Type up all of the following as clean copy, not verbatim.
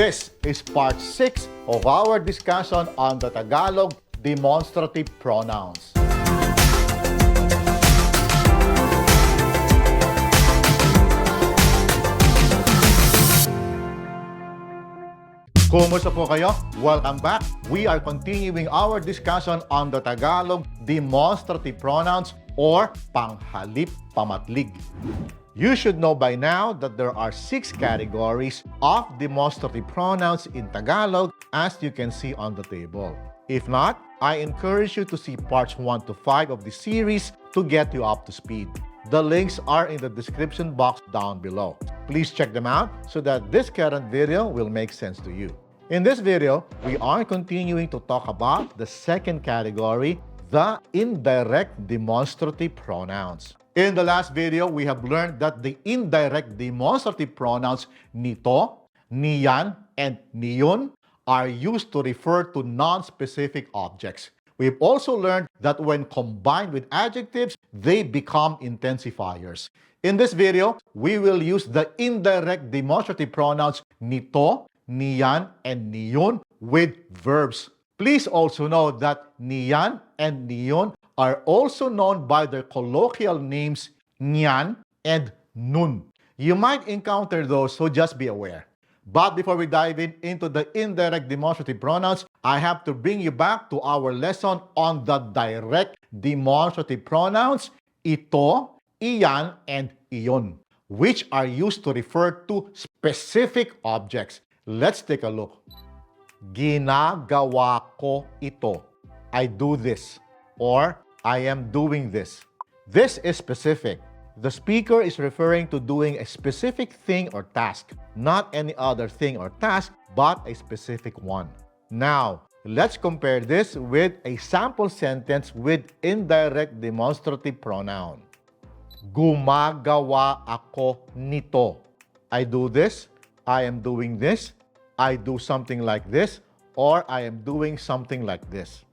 This is part 6 of our discussion on the Tagalog demonstrative pronouns. Kumusta po kayo? Welcome back. We are continuing our discussion on the Tagalog demonstrative pronouns or panghalip pamatlig. You should know by now that there are 6 categories of demonstrative pronouns in Tagalog, as you can see on the table. If not, I encourage you to see parts 1 to 5 of the series to get you up to speed. The links are in the description box down below. Please check them out so that this current video will make sense to you. In this video, we are continuing to talk about the second category, the indirect demonstrative pronouns. In the last video, we have learned that the indirect demonstrative pronouns NITÓ, NIYÁN, and NIYÓN are used to refer to non-specific objects. We've also learned that when combined with adjectives, they become intensifiers. In this video, we will use the indirect demonstrative pronouns NITÓ, NIYÁN, and NIYÓN with verbs. Please also know that NIYÁN and NIYÓN are also known by their colloquial names NIYÁN and NUN. You might encounter those, so just be aware. But before we dive into the indirect demonstrative pronouns, I have to bring you back to our lesson on the direct demonstrative pronouns, ito, iyan, and iyon, which are used to refer to specific objects. Let's take a look. Ginagawa ko ito. I do this. Or, I am doing this. This is specific. The speaker is referring to doing a specific thing or task, not any other thing or task, but a specific one. Now, let's compare this with a sample sentence with indirect demonstrative pronoun. Gumagawa ako nito. I do this, I am doing this, I do something like this, or I am doing something like this.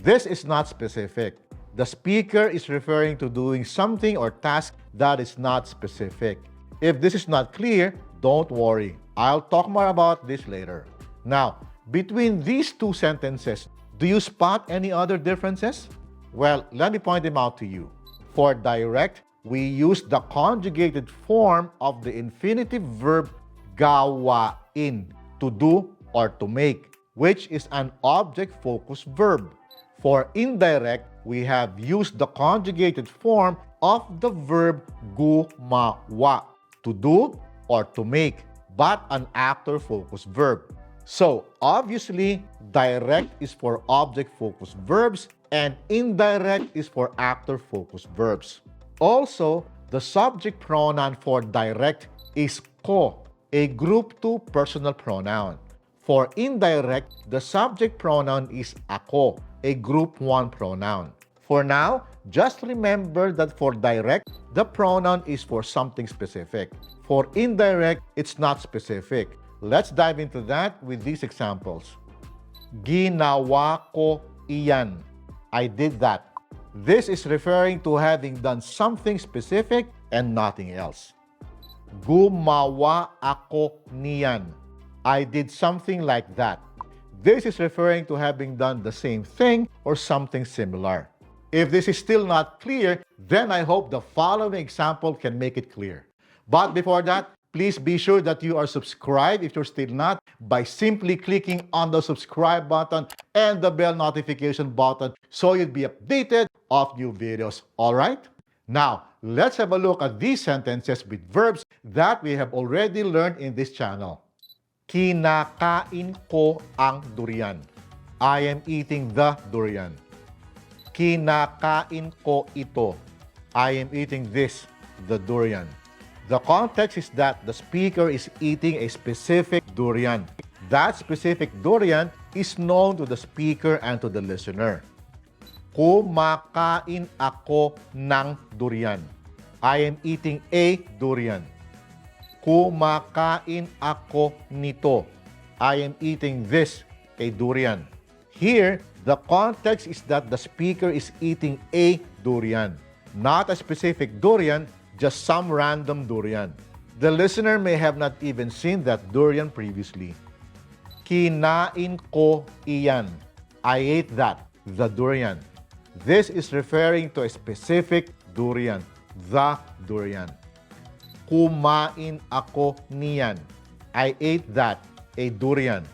This is not specific. The speaker is referring to doing something or task that is not specific. If this is not clear, don't worry. I'll talk more about this later. Now, between these two sentences, do you spot any other differences? Well, let me point them out to you. For direct, we use the conjugated form of the infinitive verb gawain, to do or to make, which is an object-focused verb. For indirect, we have used the conjugated form of the verb gumawa, to do or to make, but an actor-focused verb. So, obviously, direct is for object-focused verbs and indirect is for actor-focused verbs. Also, the subject pronoun for direct is ko, a group 2 personal pronoun. For indirect, the subject pronoun is ako, a group 1 pronoun. For now, just remember that for direct, the pronoun is for something specific. For indirect, it's not specific. Let's dive into that with these examples. Ginawa ko iyan. I did that. This is referring to having done something specific and nothing else. Gumawa ako niyan. I did something like that. This is referring to having done the same thing or something similar. If this is still not clear, then I hope the following example can make it clear. But before that, please be sure that you are subscribed if you're still not by simply clicking on the subscribe button and the bell notification button so you'll be updated of new videos. Alright? Now, let's have a look at these sentences with verbs that we have already learned in this channel. Kinakain ko ang durian. I am eating the durian. Kinakain ko ito. I am eating this, the durian. The context is that the speaker is eating a specific durian. That specific durian is known to the speaker and to the listener. Kumakain ako ng durian. I am eating a durian. Kumakain ako nito. I am eating this, a durian. Here, the context is that the speaker is eating a durian. Not a specific durian, just some random durian. The listener may have not even seen that durian previously. Kinain ko iyan. I ate that, the durian. This is referring to a specific durian, the durian. Kumain ako niyan. I ate that, a durian.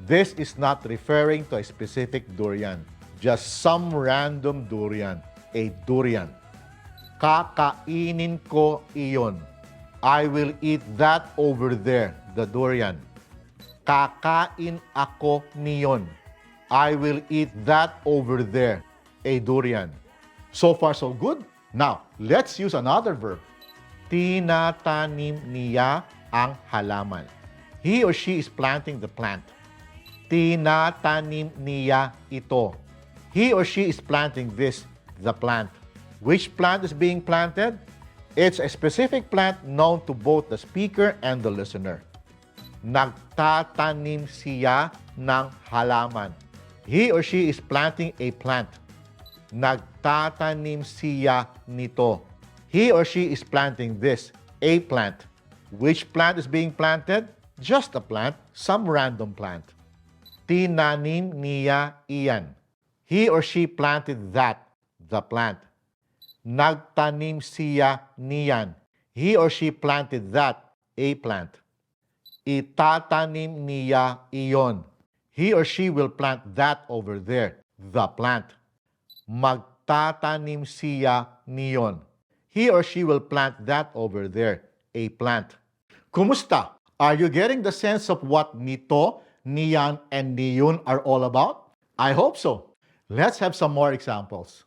This is not referring to a specific durian, just some random durian, a durian. Kakainin ko iyon. I will eat that over there, the durian. Kakain ako niyon. I will eat that over there, a durian. So far, so good. Now, let's use another verb. Tinatanim niya ang halaman. He or she is planting the plant. Tinatanim niya ito. He or she is planting this, the plant. Which plant is being planted? It's a specific plant known to both the speaker and the listener. Nagtatanim siya ng halaman. He or she is planting a plant. Nagtatanim siya nito. He or she is planting this, a plant. Which plant is being planted? Just a plant, some random plant. Tinanim niya iyan. He or she planted that, the plant. Nagtanim siya niyan. He or she planted that, a plant. Itatanim niya iyon. He or she will plant that over there, the plant. Magtatanim siya niyon. He or she will plant that over there, a plant. Kumusta? Are you getting the sense of what NITÓ, NIYÁN, and NIYÓN are all about? I hope so. Let's have some more examples.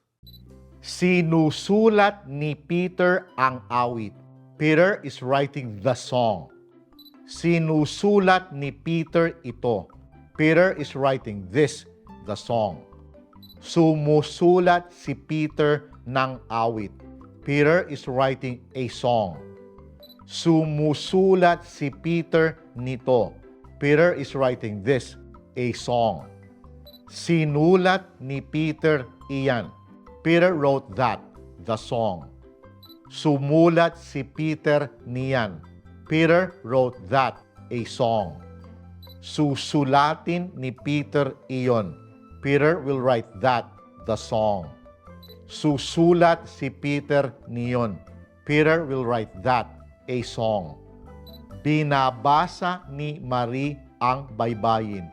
Sinusulat ni Peter ang awit. Peter is writing the song. Sinusulat ni Peter ito. Peter is writing this, the song. Sumusulat si Peter ng awit. Peter is writing a song. Sumusulat si Peter nito. Peter is writing this, a song. Sinulat ni Peter iyan. Peter wrote that, the song. Sumulat si Peter niyan. Peter wrote that, a song. Susulatin ni Peter iyon. Peter will write that, the song. Susulat si Peter niyon. Peter will write that, a song. Binabasa ni Marie ang baybayin.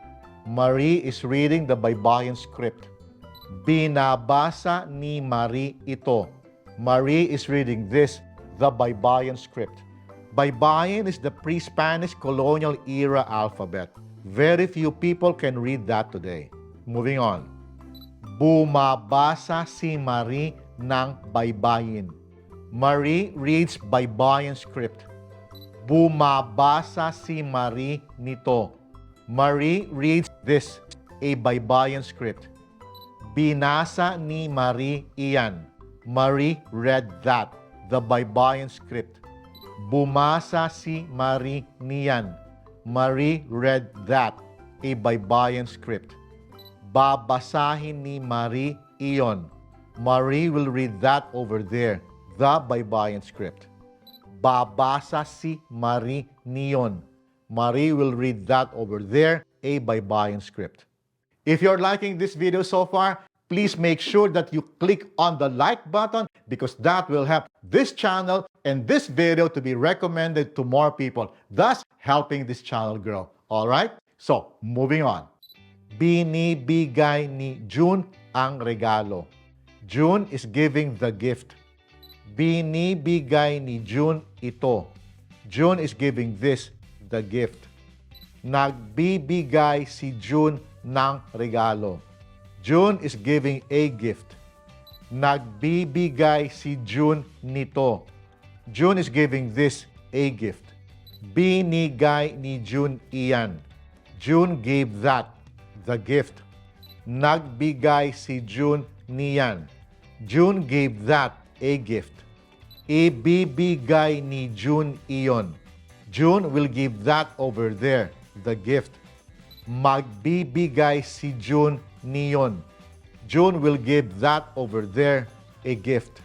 Marie is reading the baybayin script. Binabasa ni Marie ito. Marie is reading this, the baybayin script. Baybayin is the pre-Spanish colonial era alphabet. Very few people can read that today. Moving on. Bumabasa si Marie ng baybayin. Marie reads baybayin script. Bumabasa si Marie nito. Marie reads this, a baybayin script. Binasa ni Marie iyan. Marie read that, the baybayin script. Bumasa si Marie niyan. Marie read that, a baybayin script. Babasahin ni Marie iyon. Marie will read that over there, the baybayin script. Babasa si Marie niyon. Marie will read that over there, a baybayin script. If you're liking this video so far, please make sure that you click on the like button because that will help this channel and this video to be recommended to more people, thus helping this channel grow. Alright? So, moving on. Binibigay ni June ang regalo. June is giving the gift. Binibigay ni June ito. June is giving this, the gift. Nagbibigay si June ng regalo. June is giving a gift. Nagbibigay si June nito. June is giving this, a gift. Binigay ni June iyan. June gave that, the gift. Nagbigay si June niyan. June gave that, a gift. Ibibigay ni June iyon. June will give that over there, the gift. Magbibigay si June niyon. June will give that over there, a gift.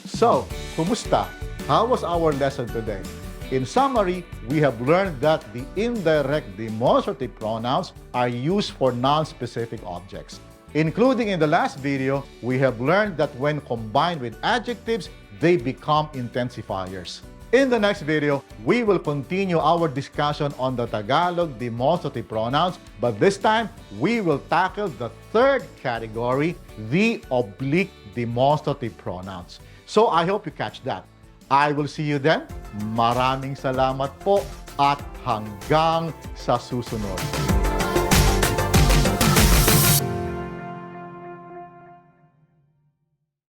So, kumusta? How was our lesson today? In summary, we have learned that the indirect demonstrative pronouns are used for non-specific objects. Including in the last video, we have learned that when combined with adjectives, they become intensifiers. In the next video, we will continue our discussion on the Tagalog demonstrative pronouns, but this time, we will tackle the third category, the oblique demonstrative pronouns. So I hope you catch that. I will see you then. Maraming salamat po at hanggang sa susunod.